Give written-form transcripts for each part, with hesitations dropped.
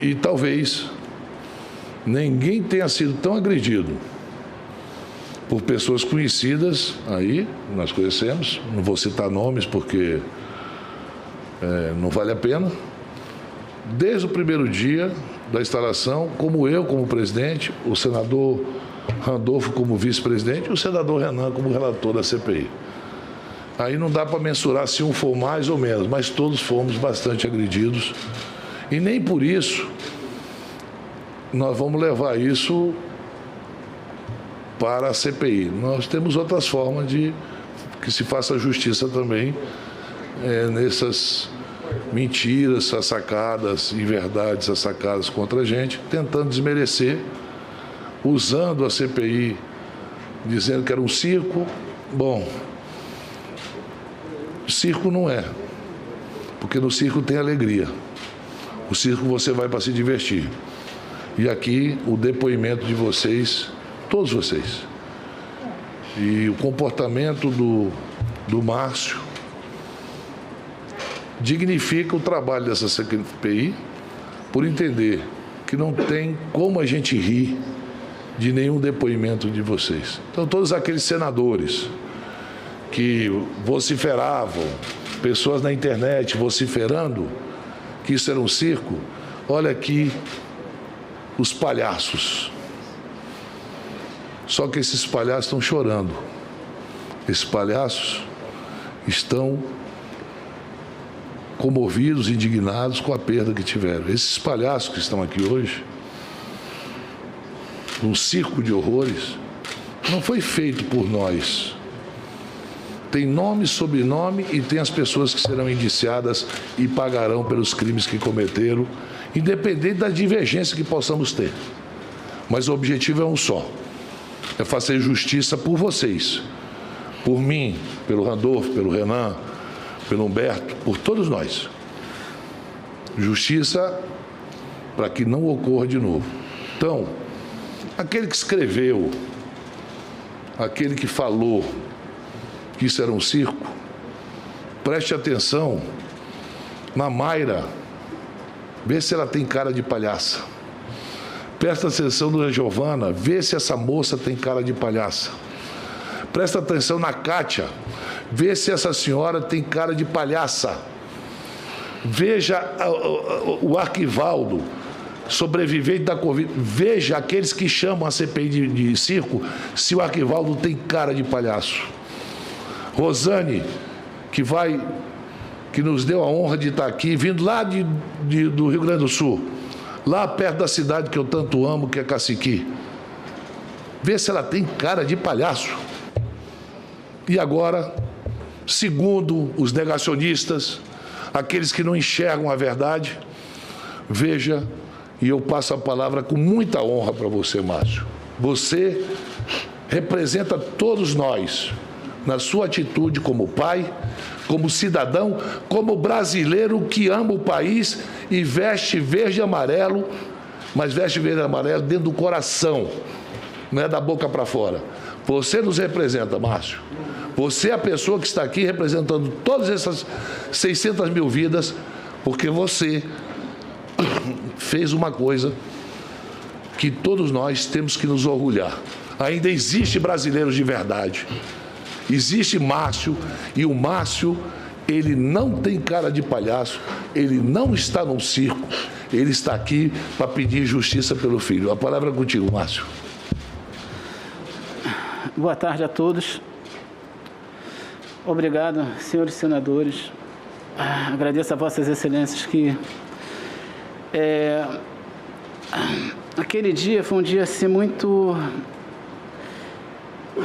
E talvez ninguém tenha sido tão agredido por pessoas conhecidas aí, nós conhecemos, não vou citar nomes porque não vale a pena, desde o primeiro dia da instalação, como eu como presidente, o senador Randolfo como vice-presidente e o senador Renan como relator da CPI. Aí não dá para mensurar se um for mais ou menos, mas todos fomos bastante agredidos e nem por isso nós vamos levar isso para a CPI. Nós temos outras formas de que se faça justiça também nessas mentiras sacadas, inverdades sacadas contra a gente, tentando desmerecer, usando a CPI, dizendo que era um circo. Bom, circo não é, porque no circo tem alegria. O circo você vai para se divertir. E aqui o depoimento de vocês, todos vocês, e o comportamento do Márcio dignifica o trabalho dessa CPI por entender que não tem como a gente rir de nenhum depoimento de vocês. Então, todos aqueles senadores que vociferavam, pessoas na internet vociferando que isso era um circo, olha aqui os palhaços. Só que esses palhaços estão chorando. Esses palhaços estão comovidos, indignados com a perda que tiveram. Esses palhaços que estão aqui hoje, num circo de horrores, não foi feito por nós. Tem nome, sobrenome e tem as pessoas que serão indiciadas e pagarão pelos crimes que cometeram, independente da divergência que possamos ter. Mas o objetivo é um só, é fazer justiça por vocês, por mim, pelo Randolfo, pelo Renan, pelo Humberto, por todos nós. Justiça para que não ocorra de novo. Então, aquele que escreveu, aquele que falou que isso era um circo, preste atenção na Mayra, vê se ela tem cara de palhaça. Presta atenção na Giovana, vê se essa moça tem cara de palhaça. Presta atenção na Kátia, vê se essa senhora tem cara de palhaça. Veja o Arquivaldo, sobrevivente da Covid. Veja aqueles que chamam a CPI de circo, se o Arquivaldo tem cara de palhaço. Rosane, que nos deu a honra de estar aqui, vindo lá do Rio Grande do Sul, lá perto da cidade que eu tanto amo, que é Caciqui. Vê se ela tem cara de palhaço. E agora, segundo os negacionistas, aqueles que não enxergam a verdade, veja, e eu passo a palavra com muita honra para você, Márcio. Você representa todos nós, na sua atitude como pai, como cidadão, como brasileiro que ama o país e veste verde e amarelo, mas veste verde e amarelo dentro do coração, não é da boca para fora. Você nos representa, Márcio. Você é a pessoa que está aqui representando todas essas 600 mil vidas, porque você fez uma coisa que todos nós temos que nos orgulhar. Ainda existe brasileiros de verdade. Existe Márcio, e o Márcio, ele não tem cara de palhaço, ele não está num circo, ele está aqui para pedir justiça pelo filho. A palavra é contigo, Márcio. Boa tarde a todos. Obrigado, senhores senadores. Agradeço a vossas excelências que... Aquele dia foi um dia assim muito...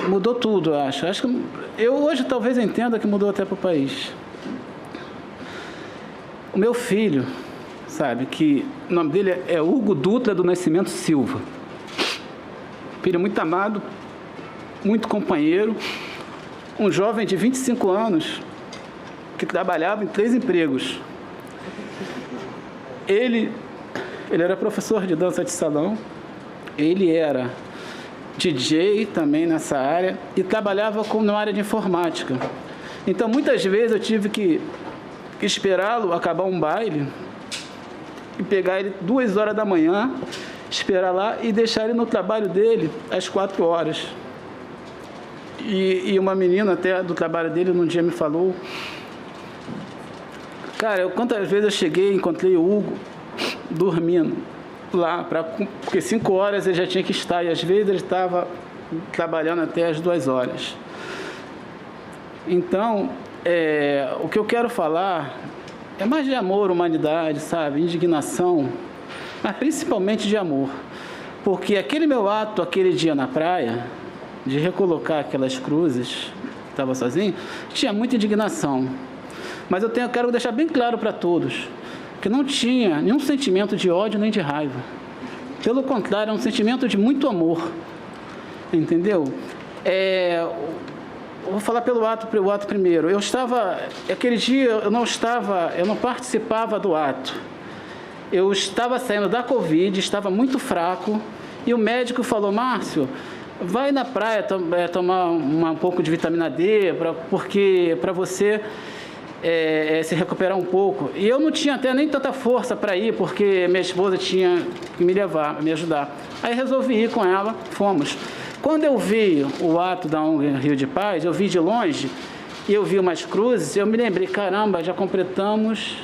Mudou tudo, eu acho. Acho que eu hoje talvez entenda que mudou até para o país. O meu filho, sabe, que o nome dele é Hugo Dutra do Nascimento Silva. Filho muito amado, muito companheiro, um jovem de 25 anos que trabalhava em 3 empregos. Ele era professor de dança de salão, ele era DJ também nessa área e trabalhava na área de informática. Então, muitas vezes eu tive que esperá-lo acabar um baile e pegar ele 2 horas da manhã, esperar lá e deixar ele no trabalho dele às 4 horas. E uma menina até do trabalho dele num dia me falou, cara, quantas vezes eu cheguei e encontrei o Hugo dormindo lá, porque 5 horas ele já tinha que estar, e às vezes ele estava trabalhando até as 2 horas. Então, o que eu quero falar é mais de amor, humanidade, sabe, indignação, mas principalmente de amor, porque aquele meu ato, aquele dia na praia, de recolocar aquelas cruzes, estava sozinho, tinha muita indignação, mas eu quero deixar bem claro para todos, que não tinha nenhum sentimento de ódio nem de raiva, pelo contrário, é um sentimento de muito amor, entendeu? Eu vou falar pelo ato primeiro. Aquele dia eu não participava do ato. Eu estava saindo da Covid, estava muito fraco, e o médico falou, Márcio, vai na praia tomar um pouco de vitamina D, porque para você se recuperar um pouco. E eu não tinha até nem tanta força para ir, porque minha esposa tinha que me levar, me ajudar. Aí resolvi ir com ela, fomos. Quando eu vi o ato da ONG Rio de Paz, eu vi de longe, e eu vi umas cruzes, eu me lembrei, caramba, já completamos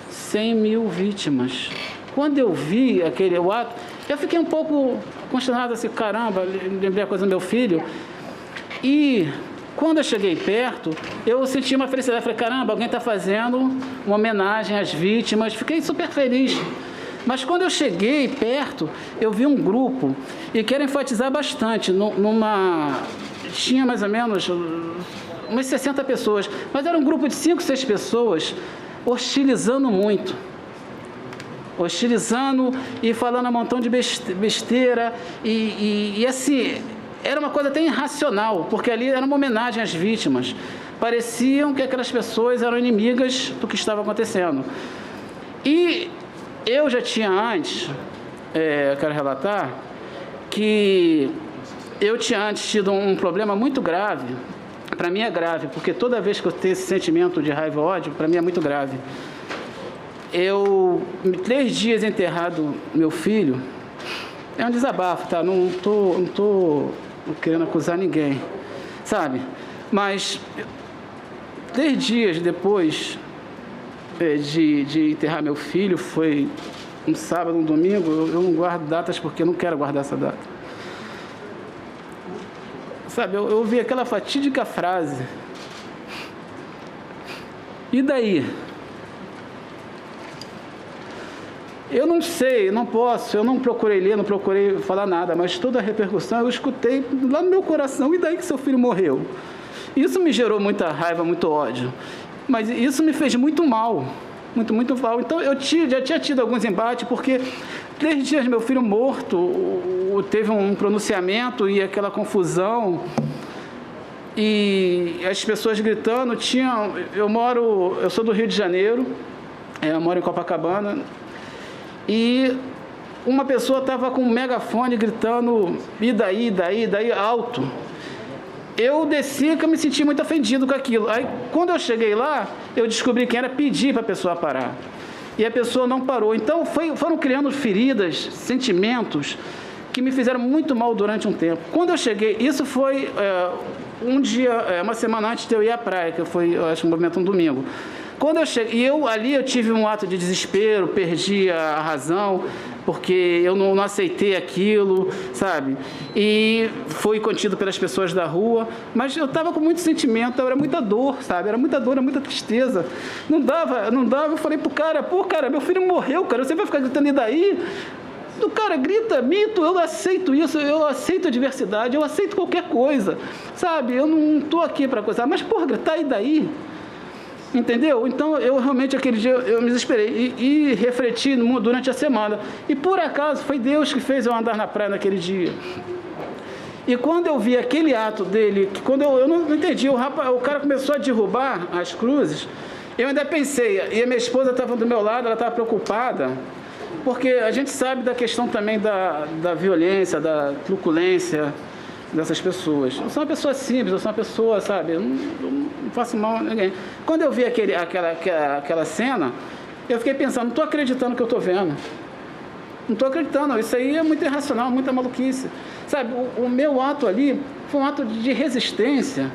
100 mil vítimas. Quando eu vi o ato, eu fiquei um pouco consternado, assim, caramba, lembrei a coisa do meu filho. E quando eu cheguei perto, eu senti uma felicidade, falei, caramba, alguém está fazendo uma homenagem às vítimas, fiquei super feliz. Mas quando eu cheguei perto, eu vi um grupo, e quero enfatizar bastante, tinha mais ou menos umas 60 pessoas, mas era um grupo de 5, 6 pessoas, hostilizando muito. Hostilizando e falando um montão de besteira, e assim, era uma coisa até irracional, porque ali era uma homenagem às vítimas. Pareciam que aquelas pessoas eram inimigas do que estava acontecendo. E eu já tinha antes, quero relatar, que eu tinha antes tido um problema muito grave. Para mim é grave, porque toda vez que eu tenho esse sentimento de raiva e ódio, para mim é muito grave. 3 dias enterrado meu filho, é um desabafo, tá? Não tô querendo acusar ninguém, sabe? Mas 3 dias depois de enterrar meu filho, foi um sábado, um domingo, eu não guardo datas porque eu não quero guardar essa data. Sabe, eu ouvi aquela fatídica frase, e daí? Eu não sei, não posso, eu não procurei ler, não procurei falar nada, mas toda a repercussão eu escutei lá no meu coração, e daí que seu filho morreu? Isso me gerou muita raiva, muito ódio. Mas isso me fez muito mal, muito mal. Então, eu já tinha tido alguns embates, porque 3 dias meu filho morto, teve um pronunciamento e aquela confusão, e as pessoas gritando, eu sou do Rio de Janeiro, eu moro em Copacabana, e uma pessoa estava com um megafone gritando, e daí, alto. Eu desci, que eu me senti muito ofendido com aquilo. Aí, quando eu cheguei lá, eu descobri quem era, pedi para a pessoa parar. E a pessoa não parou. Então, foram criando feridas, sentimentos, que me fizeram muito mal durante um tempo. Quando eu cheguei, isso foi um dia, uma semana antes de eu ir à praia, que foi, eu acho, um movimento um domingo. Quando eu cheguei, ali eu tive um ato de desespero, perdi a razão, porque eu não aceitei aquilo, sabe? E fui contido pelas pessoas da rua, mas eu estava com muito sentimento, era muita dor, sabe? Era muita dor, era muita tristeza. Não dava, eu falei pro cara, meu filho morreu, cara, você vai ficar gritando e daí? O cara grita, mito, eu aceito isso, eu aceito a diversidade, eu aceito qualquer coisa, sabe? Eu não estou aqui para coisar, mas, gritar e daí? Entendeu? Então, eu realmente, aquele dia, eu me desesperei e refleti durante a semana. E, por acaso, foi Deus que fez eu andar na praia naquele dia. E quando eu vi aquele ato dele, quando eu não entendi, o cara começou a derrubar as cruzes, eu ainda pensei, e a minha esposa estava do meu lado, ela estava preocupada, porque a gente sabe da questão também da violência, da truculência dessas pessoas. Eu sou uma pessoa simples, eu sou uma pessoa, sabe, eu não faço mal a ninguém. Quando eu vi aquela cena, Eu fiquei pensando, não estou acreditando que eu estou vendo. Não estou acreditando, isso aí é muito irracional, muita maluquice. Sabe, o meu ato ali foi um ato de resistência,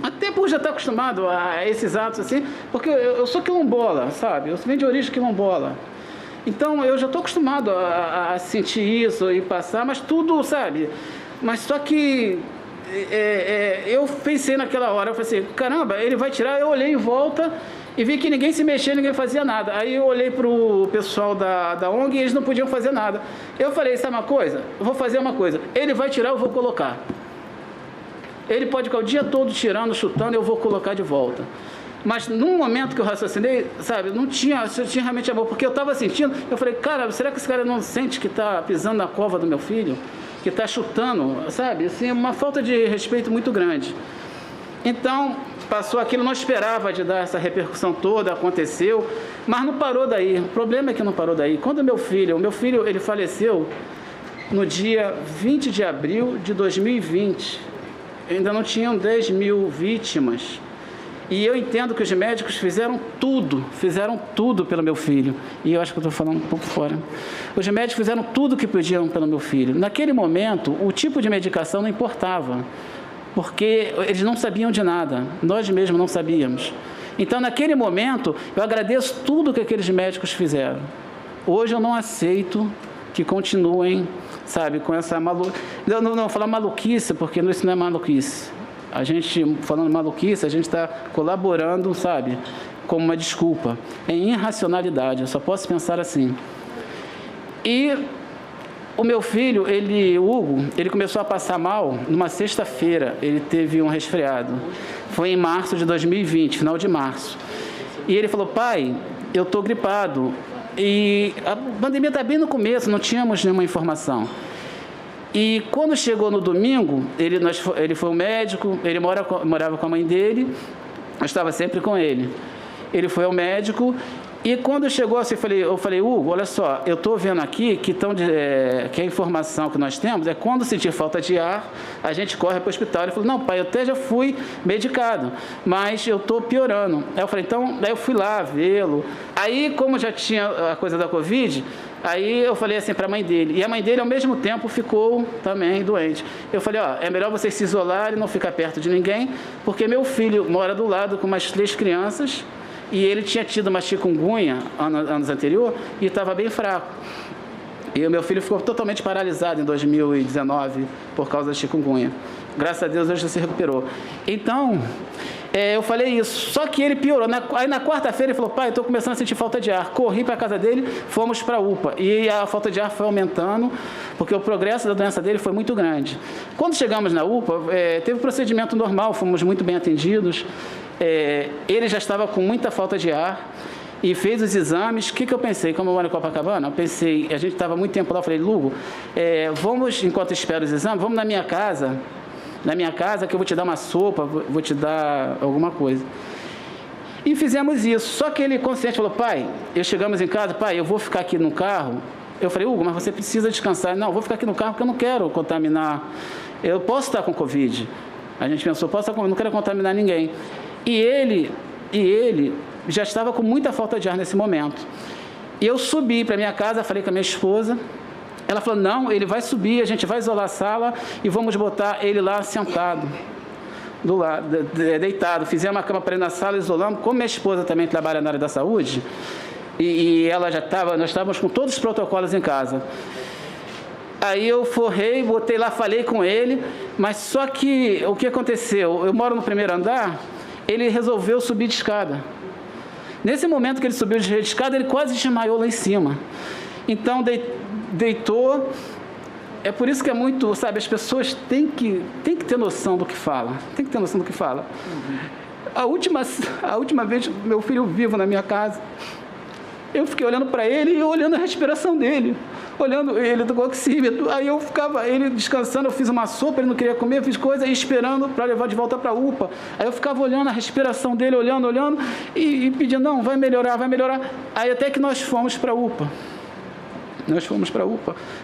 até por já estar acostumado a esses atos assim, porque eu sou quilombola, sabe? Eu venho de origem quilombola. Então, eu já estou acostumado a sentir isso e passar, mas tudo, sabe? Mas só que eu pensei naquela hora, eu falei assim, caramba, ele vai tirar, eu olhei em volta e vi que ninguém se mexia, ninguém fazia nada. Aí eu olhei para o pessoal da ONG e eles não podiam fazer nada. Eu falei, sabe uma coisa? Eu vou fazer uma coisa, ele vai tirar, eu vou colocar. Ele pode ficar o dia todo tirando, chutando, eu vou colocar de volta. Mas num momento que eu raciocinei, sabe, não tinha realmente amor, porque eu estava sentindo, eu falei, cara, será que esse cara não sente que está pisando na cova do meu filho? Que está chutando, sabe? Assim, uma falta de respeito muito grande. Então, passou aquilo, não esperava de dar essa repercussão toda, aconteceu, mas não parou daí. O problema é que não parou daí. Quando o meu filho, ele faleceu no dia 20 de abril de 2020. Ainda não tinham 10 mil vítimas. E eu entendo que os médicos fizeram tudo pelo meu filho. E eu acho que eu estou falando um pouco fora. Os médicos fizeram tudo o que podiam pelo meu filho. Naquele momento, o tipo de medicação não importava, porque eles não sabiam de nada. Nós mesmos não sabíamos. Então, naquele momento, eu agradeço tudo que aqueles médicos fizeram. Hoje eu não aceito que continuem, sabe, com essa maluquice. Não vou falar maluquice, porque isso não é maluquice. A gente, falando maluquice, a gente está colaborando, sabe, como uma desculpa. É irracionalidade, eu só posso pensar assim. E o meu filho, Hugo, ele começou a passar mal numa sexta-feira, ele teve um resfriado. Foi em março de 2020, final de março. E ele falou, pai, eu estou gripado. E a pandemia está bem no começo, não tínhamos nenhuma informação. E quando chegou no domingo, ele foi um médico, ele morava com a mãe dele, eu estava sempre com ele. Ele foi ao médico e quando chegou assim, eu falei, Hugo, olha só, eu estou vendo aqui que a informação que nós temos é quando sentir falta de ar, a gente corre para o hospital. Ele falou, não, pai, eu até já fui medicado, mas eu estou piorando. Aí eu falei, então, daí eu fui lá vê-lo. Aí, como já tinha a coisa da Covid, aí eu falei assim para a mãe dele, e a mãe dele ao mesmo tempo ficou também doente. Eu falei, é melhor vocês se isolarem, não ficar perto de ninguém, porque meu filho mora do lado com umas 3 crianças, e ele tinha tido uma chikungunya anos anterior e estava bem fraco. E o meu filho ficou totalmente paralisado em 2019 por causa da chikungunya. Graças a Deus, hoje já se recuperou. Então, eu falei isso, só que ele piorou. Aí na quarta-feira ele falou, pai, eu estou começando a sentir falta de ar. Corri para a casa dele, fomos para a UPA. E a falta de ar foi aumentando, porque o progresso da doença dele foi muito grande. Quando chegamos na UPA, teve um procedimento normal, fomos muito bem atendidos. Ele já estava com muita falta de ar e fez os exames. O que eu pensei? Como eu moro em Copacabana, eu pensei, a gente estava muito tempo lá, eu falei, Lugo, vamos, enquanto espero os exames, vamos na minha casa que eu vou te dar uma sopa, vou te dar alguma coisa. E fizemos isso, só que ele consciente falou, pai, chegamos em casa, pai, eu vou ficar aqui no carro. Eu falei, Hugo, mas você precisa descansar. Não, eu vou ficar aqui no carro porque eu não quero contaminar, eu posso estar com Covid. A gente pensou, não quero contaminar ninguém. E ele já estava com muita falta de ar nesse momento. E eu subi para minha casa, falei com a minha esposa. Ela falou, não, ele vai subir, a gente vai isolar a sala e vamos botar ele lá sentado, do lado, deitado. Fizemos uma cama para ele na sala, isolamos. Como minha esposa também trabalha na área da saúde, e ela nós estávamos com todos os protocolos em casa. Aí eu forrei, botei lá, falei com ele, mas só que o que aconteceu? Eu moro no primeiro andar, ele resolveu subir de escada. Nesse momento que ele subiu de escada, ele quase desmaiou lá em cima. Então, deitou. É por isso que é muito, sabe, as pessoas têm que ter noção do que fala. Tem que ter noção do que fala. A última vez, meu filho vivo na minha casa, eu fiquei olhando para ele e olhando a respiração dele. Olhando ele do oxímetro, aí eu ficava, ele descansando, eu fiz uma sopa, ele não queria comer, eu fiz coisa, e esperando para levar de volta para a UPA. Aí eu ficava olhando a respiração dele, olhando, e pedindo, não, vai melhorar. Aí até que nós fomos para a UPA.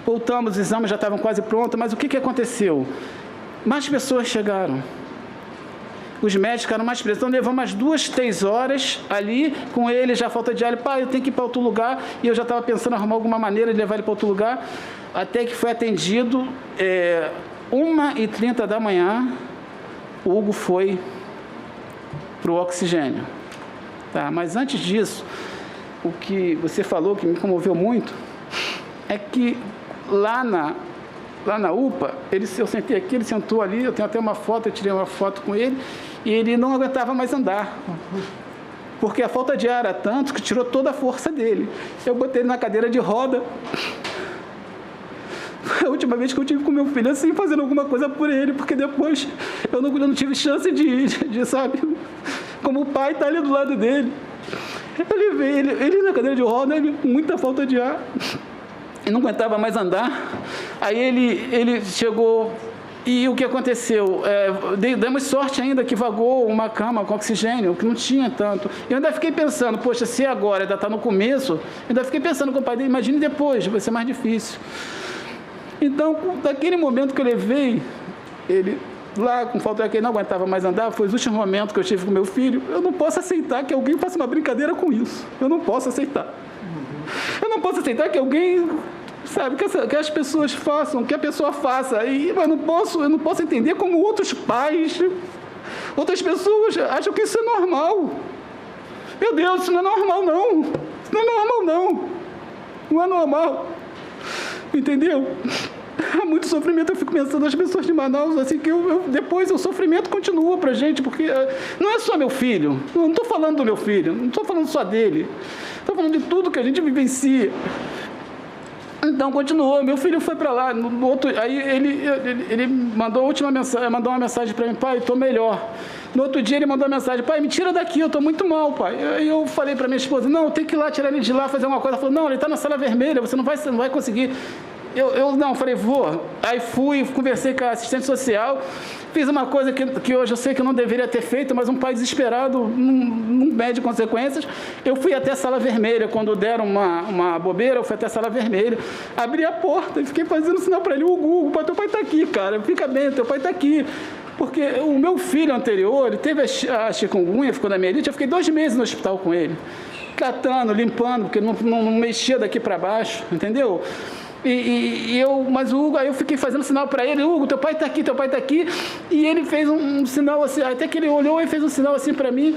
Voltamos, os exames já estavam quase prontos, mas o que aconteceu? Mais pessoas chegaram. os médicos ficaram mais presos. Então, levou umas 2, 3 horas ali com ele, já falta de ar. Pai, eu tenho que ir para outro lugar. E eu já estava pensando em arrumar alguma maneira de levar ele para outro lugar. Até que foi atendido, 1h30 da manhã, o Hugo foi para o oxigênio. Tá? Mas antes disso, o que você falou, que me comoveu muito, é que lá na UPA, eu sentei aqui, ele sentou ali, eu tenho até uma foto, eu tirei uma foto com ele, e ele não aguentava mais andar, porque a falta de ar era tanto que tirou toda a força dele. Eu botei ele na cadeira de roda. Foi a última vez que eu tive com meu filho assim, fazendo alguma coisa por ele, porque depois eu não tive chance de, sabe, como o pai está ali do lado dele. Eu levei ele na cadeira de roda, ele com muita falta de ar, ele não aguentava mais andar. Aí ele chegou, e o que aconteceu? Demos sorte ainda que vagou uma cama com oxigênio, que não tinha tanto. Eu ainda fiquei pensando, poxa, se agora ainda está no começo, eu ainda fiquei pensando com o pai dele, imagine depois, vai ser mais difícil. Então, daquele momento que eu levei ele lá, com falta de ar, que ele não aguentava mais andar, foi os últimos momentos que eu tive com meu filho. Eu não posso aceitar que alguém faça uma brincadeira com isso. Eu não posso aceitar. Eu não posso aceitar que alguém, sabe, que as pessoas façam, que a pessoa faça. E eu não posso entender como outros pais, outras pessoas acham que isso é normal. Meu Deus, isso não é normal, não. Isso não é normal, não. Não é normal. Entendeu? Há muito sofrimento. Eu fico pensando nas pessoas de Manaus, assim, que depois o sofrimento continua pra gente, porque não é só meu filho. Não estou falando do meu filho, não estou falando só dele. Estou falando de tudo que a gente vivencia. Então, continuou. Meu filho foi para lá. Aí ele mandou uma mensagem para mim: pai, estou melhor. No outro dia ele mandou uma mensagem: pai, me tira daqui, eu estou muito mal, pai. Aí eu falei para minha esposa: não, tem que ir lá, tirar ele de lá, fazer alguma coisa. Ela falou: não, ele está na sala vermelha, você não vai conseguir. Eu falei: vou. Aí fui, conversei com a assistente social, fiz uma coisa que hoje eu sei que eu não deveria ter feito, mas um pai desesperado não mede consequências. Eu fui até a sala vermelha, quando deram uma bobeira, eu fui até a sala vermelha, abri a porta e fiquei fazendo sinal para ele: Hugo, teu pai está aqui, cara, fica bem, teu pai está aqui. Porque o meu filho anterior, ele teve a chikungunya, ficou na mielite, eu fiquei 2 meses no hospital com ele, tratando, limpando, porque não mexia daqui para baixo, entendeu? Mas o Hugo, aí eu fiquei fazendo sinal para ele: Hugo, teu pai está aqui, teu pai está aqui. E ele fez um sinal assim, até que ele olhou e fez um sinal assim para mim.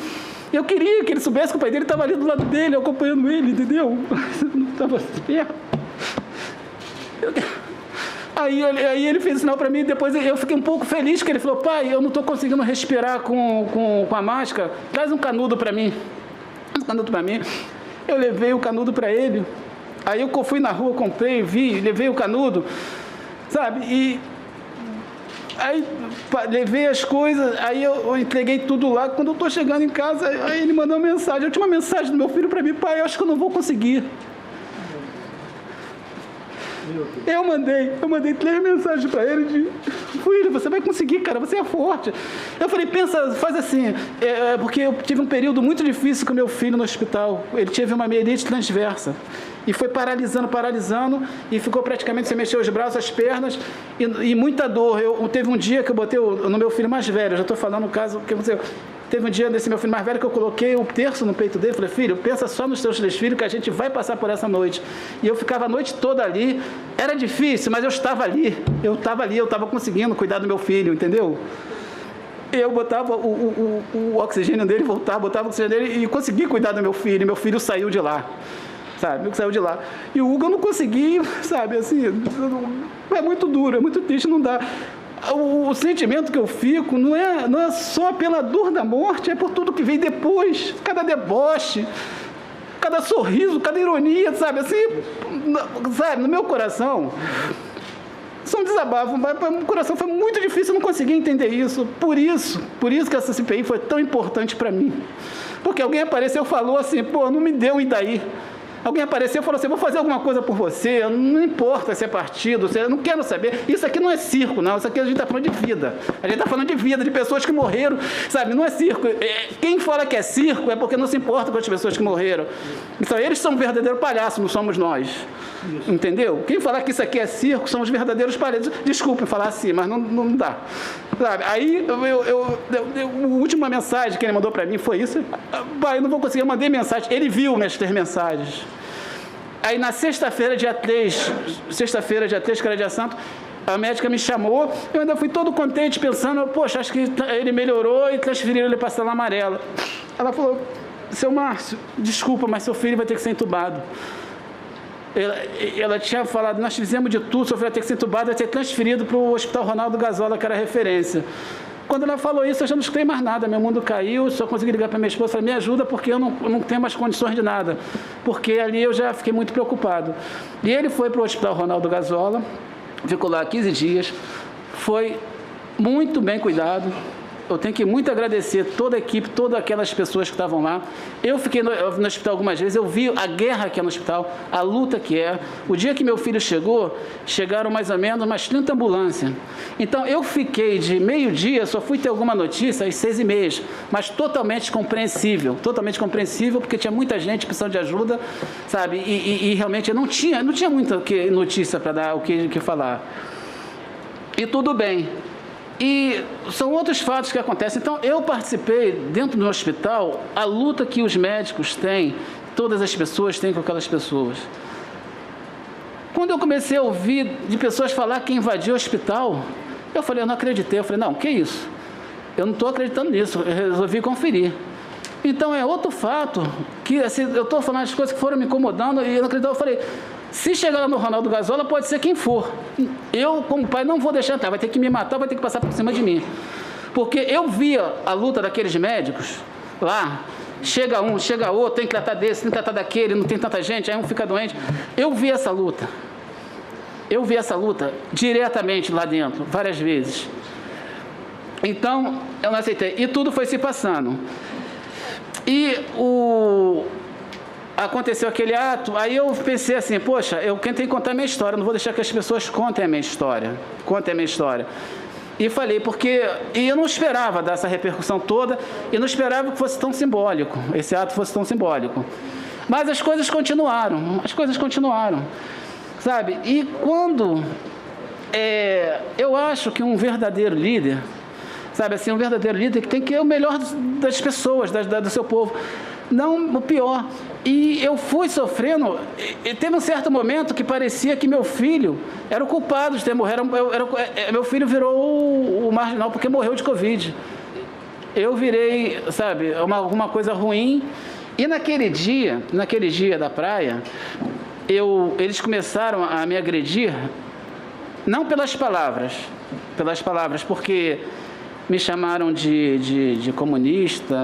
Eu queria que ele soubesse que o pai dele estava ali do lado dele, acompanhando ele, entendeu? Não estava perto. Aí ele fez um sinal para mim, depois eu fiquei um pouco feliz, que ele falou: pai, eu não estou conseguindo respirar com a máscara, traz um canudo para mim. Um canudo para mim. Eu levei o canudo para ele. Aí eu fui na rua, comprei, levei o canudo, sabe? E aí levei as coisas, aí eu entreguei tudo lá. Quando eu estou chegando em casa, aí ele mandou uma mensagem, a última mensagem do meu filho para mim: pai, eu acho que eu não vou conseguir. Eu mandei 3 mensagens para ele de: filho, você vai conseguir, cara, você é forte. Eu falei: pensa, faz assim, porque eu tive um período muito difícil com meu filho no hospital. Ele teve uma mielite transversa e foi paralisando, e ficou praticamente sem mexer os braços, as pernas, e muita dor. Teve um dia que eu botei no meu filho mais velho, eu já estou falando o caso que aconteceu. Teve um dia desse meu filho mais velho que eu coloquei o terço no peito dele. Falei: filho, pensa só nos teus 3 filhos, que a gente vai passar por essa noite. E eu ficava a noite toda ali. Era difícil, mas eu estava ali. Eu estava conseguindo cuidar do meu filho, entendeu? Eu botava o oxigênio dele, botava o oxigênio dele e consegui cuidar do meu filho. E meu filho saiu de lá, sabe? Saiu de lá. E o Hugo eu não consegui, sabe? Assim, é muito duro, é muito triste, não dá. O sentimento que eu fico não é só pela dor da morte, é por tudo que vem depois, cada deboche, cada sorriso, cada ironia, sabe? Assim, sabe, no meu coração, são desabafos, mas no meu coração foi muito difícil, eu não conseguia entender isso. Por isso que essa CPI foi tão importante para mim. Porque alguém apareceu e falou assim: pô, não me deu e daí? Alguém apareceu e falou assim: vou fazer alguma coisa por você, não importa se é partido, eu não quero saber. Isso aqui não é circo, não. Isso aqui a gente está falando de vida. A gente está falando de vida, de pessoas que morreram, sabe? Não é circo. Quem fala que é circo é porque não se importa com as pessoas que morreram. Então, eles são um verdadeiro palhaço, não somos nós. Isso. Entendeu? Quem falar que isso aqui é circo são os verdadeiros palhaços. Desculpe falar assim, mas não dá. Sabe? Aí, a última mensagem que ele mandou para mim foi isso. Pai, eu não vou conseguir, eu mandei mensagem. Ele viu minhas 3 mensagens. Aí, na sexta-feira, dia 3, que era dia santo, a médica me chamou, eu ainda fui todo contente, pensando, poxa, acho que ele melhorou e transferiram ele para a sala amarela. Ela falou, seu Márcio, desculpa, mas seu filho vai ter que ser entubado. Ela tinha falado, nós fizemos de tudo, seu filho vai ter que ser entubado, vai ser transferido para o Hospital Ronaldo Gazola, que era a referência. Quando ela falou isso, eu já não escutei mais nada, meu mundo caiu, só consegui ligar para minha esposa e falei, me ajuda porque eu não tenho mais condições de nada, porque ali eu já fiquei muito preocupado. E ele foi para o Hospital Ronaldo Gazola, ficou lá 15 dias, foi muito bem cuidado. Eu tenho que muito agradecer toda a equipe, todas aquelas pessoas que estavam lá. Eu fiquei no hospital algumas vezes, eu vi a guerra que é no hospital, a luta que é. O dia que meu filho chegou, chegaram mais ou menos umas 30 ambulâncias. Então, eu fiquei de meio-dia, só fui ter alguma notícia às 6h30, mas totalmente compreensível, porque tinha muita gente precisando de ajuda, sabe? E realmente não tinha muita notícia para dar, o que falar. E tudo bem. E são outros fatos que acontecem. Então, eu participei, dentro do hospital, a luta que os médicos têm, todas as pessoas têm com aquelas pessoas. Quando eu comecei a ouvir de pessoas falar que invadiu o hospital, eu falei, eu não acreditei. Eu falei, não, que isso? Eu não estou acreditando nisso, eu resolvi conferir. Então, é outro fato, que assim, eu estou falando as coisas que foram me incomodando e eu não acreditava. Eu falei, se chegar lá no Ronaldo Gazola, pode ser quem for. Eu, como pai, não vou deixar entrar, vai ter que me matar, vai ter que passar por cima de mim. Porque eu via a luta daqueles médicos lá, chega um, chega outro, tem que tratar desse, tem que tratar daquele, não tem tanta gente, aí um fica doente. Eu vi essa luta diretamente lá dentro, várias vezes. Então, eu não aceitei. E tudo foi se passando. E aconteceu aquele ato, aí eu pensei assim, poxa, eu tenho que contar a minha história, não vou deixar que as pessoas contem a minha história. E falei, e eu não esperava dar essa repercussão toda, e não esperava que fosse tão simbólico, esse ato fosse tão simbólico. Mas as coisas continuaram, sabe? E quando eu acho que um verdadeiro líder, sabe assim, um verdadeiro líder que tem que ir o melhor das pessoas, do seu povo, não o pior. E eu fui sofrendo, e teve um certo momento que parecia que meu filho era o culpado de ter morrido. Meu filho virou o marginal porque morreu de Covid. Eu virei, sabe, alguma coisa ruim. E naquele dia da praia, eles começaram a me agredir, não pelas palavras, porque me chamaram de comunista,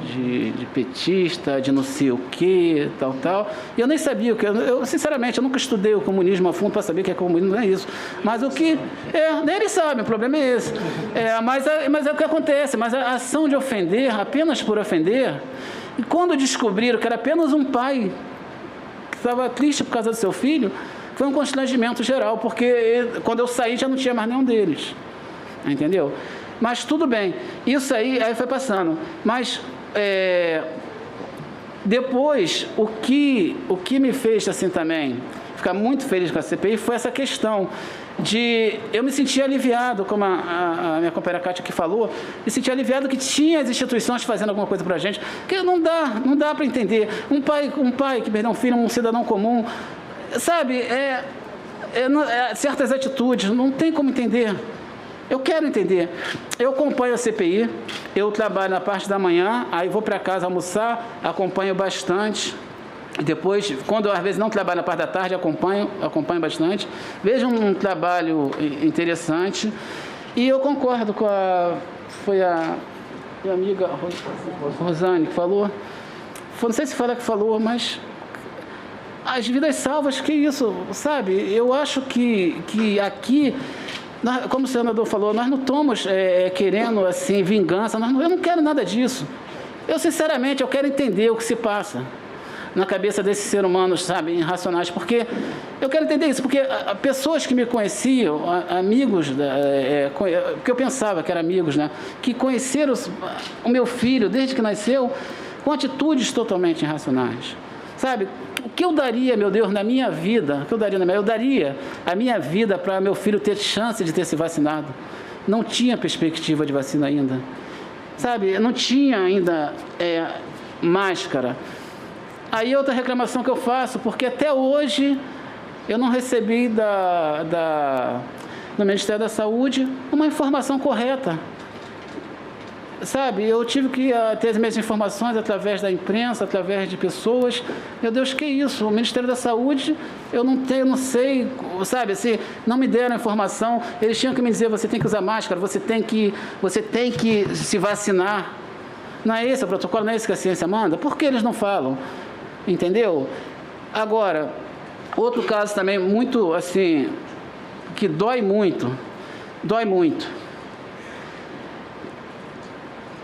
de petista, de não sei o quê, tal. E eu nem sabia o que... sinceramente, eu nunca estudei o comunismo a fundo para saber o que é comunismo, não é isso. Mas o que... nem eles sabem, o problema é esse. Mas é o que acontece. Mas a ação de ofender, apenas por ofender, e quando descobriram que era apenas um pai que estava triste por causa do seu filho, foi um constrangimento geral, porque quando eu saí já não tinha mais nenhum deles. Entendeu? Mas tudo bem, isso aí foi passando. Mas depois, o que me fez assim também ficar muito feliz com a CPI foi essa questão de... Eu me senti aliviado, como a minha companheira Kátia aqui falou, me senti aliviado que tinha as instituições fazendo alguma coisa para a gente, porque não dá para entender. Um pai que perdeu um filho, um cidadão comum, sabe, certas atitudes, não tem como entender. Eu quero entender. Eu acompanho a CPI, eu trabalho na parte da manhã, aí vou para casa almoçar, acompanho bastante. Depois, quando às vezes não trabalho na parte da tarde, acompanho bastante. Vejo um trabalho interessante. E eu concordo com foi a minha amiga Rosane que falou. Não sei se foi ela que falou, mas... As vidas salvas, que isso, sabe? Eu acho que aqui... Como o senador falou, nós não estamos querendo assim, vingança, eu não quero nada disso. Eu, sinceramente, eu quero entender o que se passa na cabeça desses seres humanos, sabe, irracionais, porque eu quero entender isso, porque pessoas que me conheciam, amigos, que eu pensava que eram amigos, né, que conheceram o meu filho desde que nasceu, com atitudes totalmente irracionais. Sabe, o que eu daria, meu Deus, na minha vida? O que eu daria eu daria a minha vida para meu filho ter chance de ter se vacinado. Não tinha perspectiva de vacina ainda. Sabe, não tinha ainda máscara. Aí outra reclamação que eu faço, porque até hoje eu não recebi do Ministério da Saúde uma informação correta. Sabe, eu tive que ter as minhas informações através da imprensa, através de pessoas. Meu Deus, que isso? O Ministério da Saúde, eu não sei, sabe, assim, não me deram informação. Eles tinham que me dizer, você tem que usar máscara, você tem que se vacinar. Não é esse o protocolo, não é isso que a ciência manda? Por que eles não falam? Entendeu? Agora, outro caso também muito, assim, que dói muito.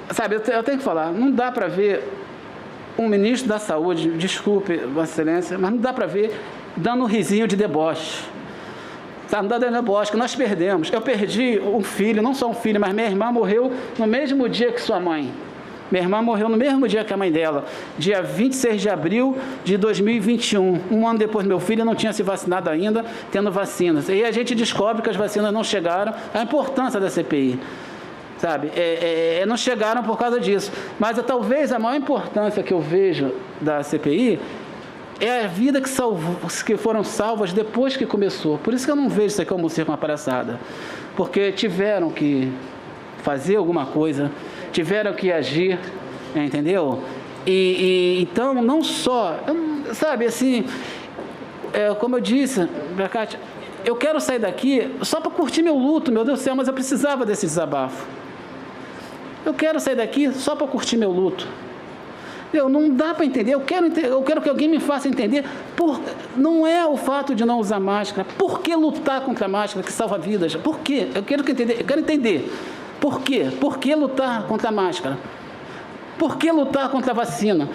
Sabe, eu tenho que falar, não dá para ver um ministro da Saúde, desculpe, Vossa Excelência, mas não dá para ver dando um risinho de deboche. Sabe, não dá de deboche, que nós perdemos. Eu perdi um filho, não só um filho, mas minha irmã morreu no mesmo dia que sua mãe. Minha irmã morreu no mesmo dia que a mãe dela, dia 26 de abril de 2021. Um ano depois, meu filho não tinha se vacinado ainda, tendo vacinas. E a gente descobre que as vacinas não chegaram, a importância da CPI. Sabe, não chegaram por causa disso. Mas talvez a maior importância que eu vejo da CPI é a vida que foram salvas depois que começou. Por isso que eu não vejo isso aqui como uma palhaçada. Porque tiveram que fazer alguma coisa, tiveram que agir, entendeu? Então, não só, sabe, assim, como eu disse, Cátia, eu quero sair daqui só para curtir meu luto, meu Deus do céu, mas eu precisava desse desabafo. Eu quero sair daqui só para curtir meu luto. Não dá para entender. Eu quero que alguém me faça entender. Não é o fato de não usar máscara. Por que lutar contra a máscara que salva vidas? Por quê? Eu quero entender. Por quê? Por que lutar contra a máscara? Por que lutar contra a vacina?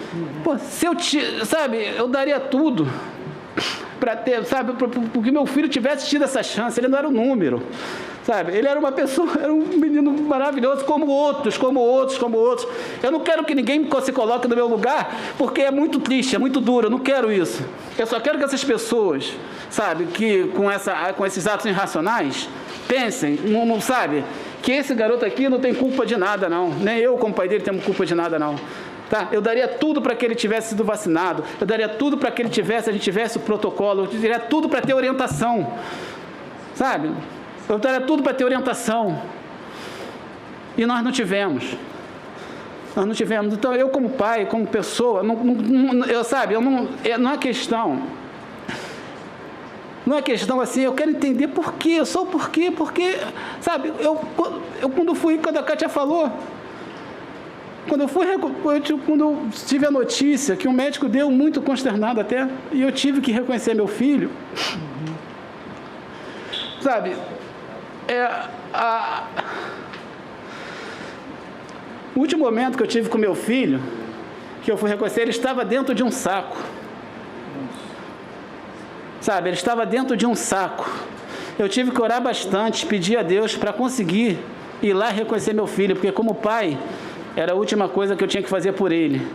Eu daria tudo para ter, sabe, porque meu filho tivesse tido essa chance. Ele não era um número. Sabe, ele era uma pessoa, era um menino maravilhoso, como outros. Eu não quero que ninguém se coloque no meu lugar, porque é muito triste, é muito duro, eu não quero isso. Eu só quero que essas pessoas, sabe, que com esses atos irracionais, pensem, não sabe, que esse garoto aqui não tem culpa de nada, não. Nem eu, como pai dele, temos culpa de nada, não. Tá? Eu daria tudo para que ele tivesse sido vacinado, eu daria tudo para que a gente tivesse o protocolo, eu daria tudo para ter orientação, sabe? Eu daria tudo para ter orientação. E nós não tivemos. Então, eu como pai, como pessoa, não é questão. Não é questão assim, eu quero entender por quê, só por quê, porque, sabe, eu quando a Cátia falou, quando eu tive a notícia que um médico deu muito consternado até, e eu tive que reconhecer meu filho, sabe, o último momento que eu tive com meu filho, que eu fui reconhecer, ele estava dentro de um saco. Sabe, ele estava dentro de um saco. Eu tive que orar bastante, pedir a Deus para conseguir ir lá reconhecer meu filho, porque como pai, era a última coisa que eu tinha que fazer por ele.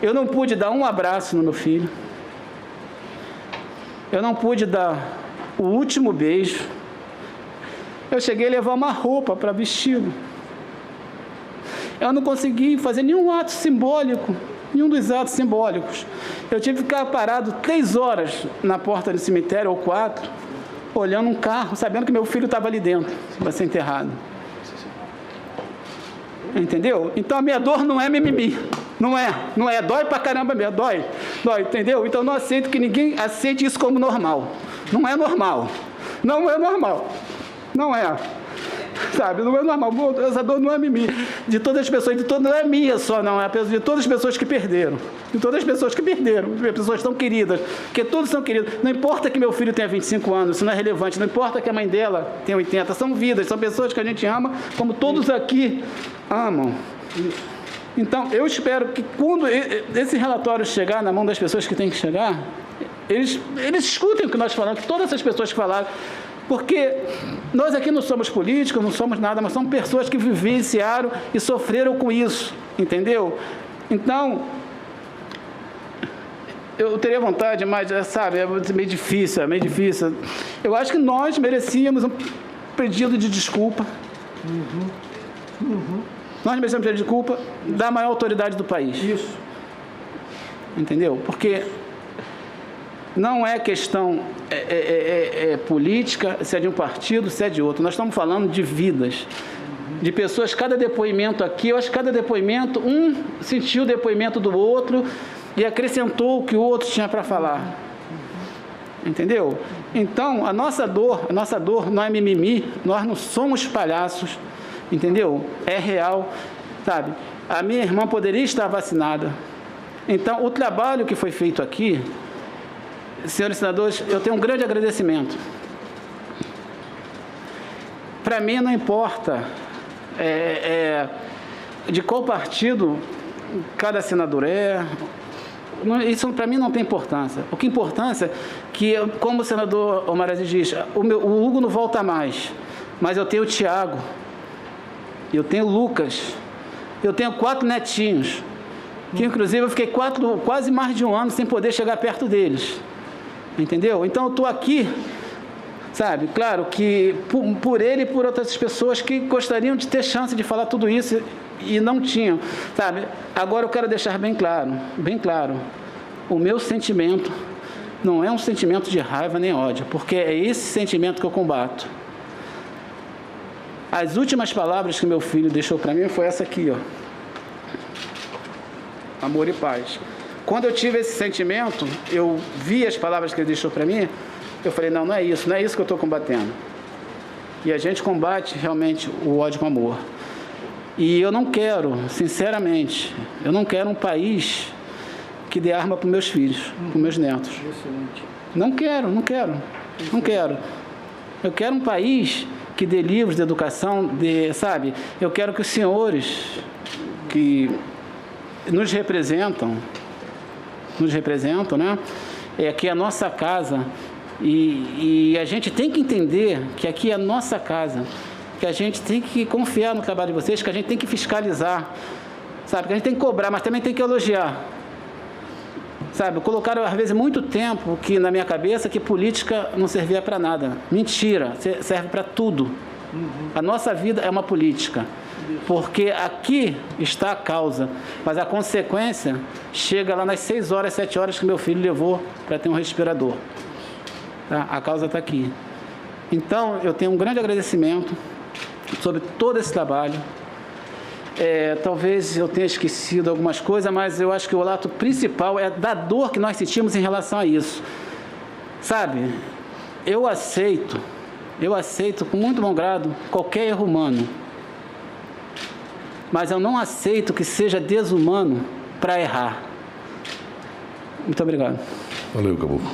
Eu não pude dar um abraço no meu filho. Eu não pude dar o último beijo. Eu cheguei a levar uma roupa para vesti-lo. Eu não consegui fazer nenhum ato simbólico, nenhum dos atos simbólicos. Eu tive que ficar parado 3 horas na porta do cemitério, ou 4, olhando um carro, sabendo que meu filho estava ali dentro, para ser enterrado. Entendeu? Então a minha dor não é mimimi. Não é. Dói pra caramba mesmo, dói, entendeu? Então não aceito que ninguém aceite isso como normal. Não é normal. Não é. Sabe, não é normal. Essa dor não é mimimi. De todas as pessoas, não é minha só, não. É de todas as pessoas que perderam. Pessoas tão queridas. Porque todos são queridos. Não importa que meu filho tenha 25 anos, isso não é relevante. Não importa que a mãe dela tenha 80. São vidas, são pessoas que a gente ama, como todos aqui amam. Então, eu espero que quando esse relatório chegar na mão das pessoas que tem que chegar, eles escutem o que nós falamos, que todas essas pessoas que falaram. Porque nós aqui não somos políticos, não somos nada, mas somos pessoas que vivenciaram e sofreram com isso, entendeu? Então, eu teria vontade, mas, sabe, é meio difícil, Eu acho que nós merecíamos um pedido de desculpa. Nós merecemos um pedido de desculpa da maior autoridade do país. Isso. Entendeu? Porque não é questão política, se é de um partido, se é de outro. Nós estamos falando de vidas, de pessoas. Cada depoimento aqui, eu acho que cada depoimento, um sentiu o depoimento do outro e acrescentou o que o outro tinha para falar. Entendeu? Então, a nossa dor não é mimimi, nós não somos palhaços, entendeu? É real, sabe? A minha irmã poderia estar vacinada. Então, o trabalho que foi feito aqui, senhores senadores, eu tenho um grande agradecimento. Para mim, não importa de qual partido cada senador é. Isso, para mim, não tem importância. O que importância é que, como o senador Omar Aziz diz, o Hugo não volta mais, mas eu tenho o Tiago, eu tenho o Lucas, eu tenho 4 netinhos, que, inclusive, eu fiquei quase mais de um ano sem poder chegar perto deles. Entendeu? Então, eu estou aqui, sabe? Claro que por ele e por outras pessoas que gostariam de ter chance de falar tudo isso e não tinham, sabe? Agora eu quero deixar bem claro, o meu sentimento não é um sentimento de raiva nem ódio, porque é esse sentimento que eu combato. As últimas palavras que meu filho deixou para mim foi essa aqui, ó. Amor e paz. Quando eu tive esse sentimento, eu vi as palavras que ele deixou para mim, eu falei, não é isso que eu estou combatendo. E a gente combate realmente o ódio com amor. E eu não quero, sinceramente, eu não quero um país que dê arma para os meus filhos, para os meus netos. Excelente. Não quero. Eu quero um país que dê livros de educação, sabe? Eu quero que os senhores que nos representam, né? Aqui é a nossa casa e a gente tem que entender que aqui é a nossa casa, que a gente tem que confiar no trabalho de vocês, que a gente tem que fiscalizar, sabe? Que a gente tem que cobrar, mas também tem que elogiar, sabe? Colocaram, às vezes, muito tempo que na minha cabeça que política não servia para nada. Mentira, serve para tudo. A nossa vida é uma política. Porque aqui está a causa, mas a consequência chega lá nas 6 horas, 7 horas que meu filho levou para ter um respirador. Tá? A causa está aqui. Então, eu tenho um grande agradecimento sobre todo esse trabalho. Talvez eu tenha esquecido algumas coisas, mas eu acho que o relato principal é da dor que nós sentimos em relação a isso. Sabe, eu aceito com muito bom grado qualquer erro humano. Mas eu não aceito que seja desumano para errar. Muito obrigado. Valeu, Caboclo.